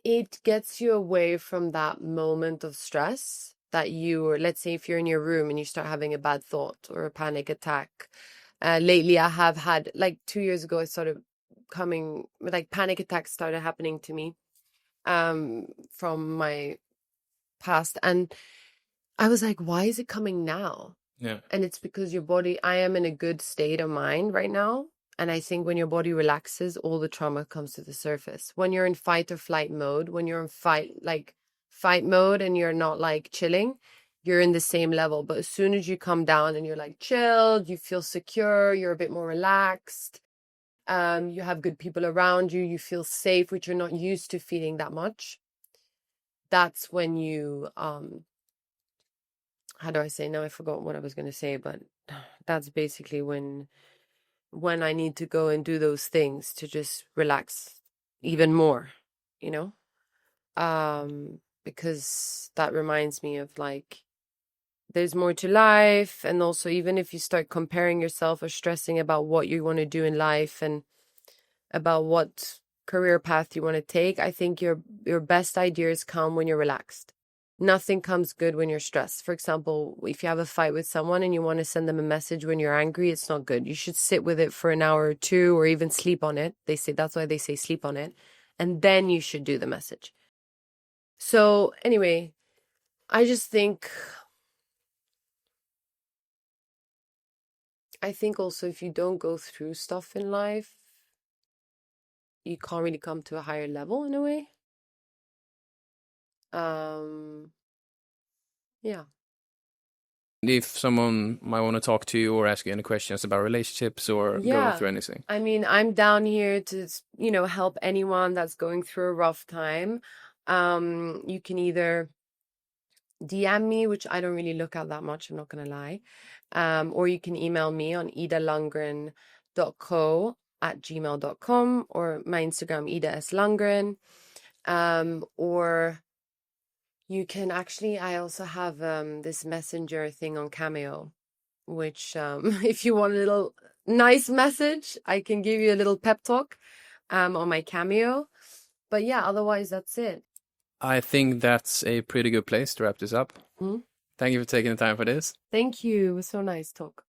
it gets you away from that moment of stress that or let's say if you're in your room and you start having a bad thought or a panic attack. Lately, I have had, like 2 years ago, I started coming, like panic attacks started happening to me from my past. And I was like, why is it coming now? Yeah. And it's because your body, I am in a good state of mind right now. And I think when your body relaxes, all the trauma comes to the surface. When you're in fight or flight mode, when you're in fight mode and you're not like chilling, you're in the same level. But as soon as you come down and you're like chilled, you feel secure, you're a bit more relaxed. You have good people around you, you feel safe, which you're not used to feeling that much. That's when you how do I say? Now I forgot what I was going to say, but that's basically when I need to go and do those things to just relax even more, you know? Because that reminds me of like there's more to life. And also, even if you start comparing yourself or stressing about what you want to do in life and about what career path you want to take, I think your best ideas come when you're relaxed. Nothing comes good when you're stressed. For example, if you have a fight with someone and you want to send them a message when you're angry, it's not good. You should sit with it for an hour or two, or even sleep on it. They say that's why they say sleep on it. And then you should do the message. So anyway, I just think also if you don't go through stuff in life, you can't really come to a higher level in a way. Yeah. If someone might want to talk to you or ask you any questions about relationships or go through anything. I mean, I'm down here to, help anyone that's going through a rough time. You can either DM me, which I don't really look at that much, I'm not gonna lie. Or you can email me on idalundgren.co@gmail.com, or my Instagram, Ida S. Lundgren. Or you can actually, I also have this messenger thing on Cameo, which if you want a little nice message, I can give you a little pep talk on my Cameo. But yeah, otherwise that's it. I think that's a pretty good place to wrap this up. Thank you for taking the time for this. Thank you. It was so nice talk.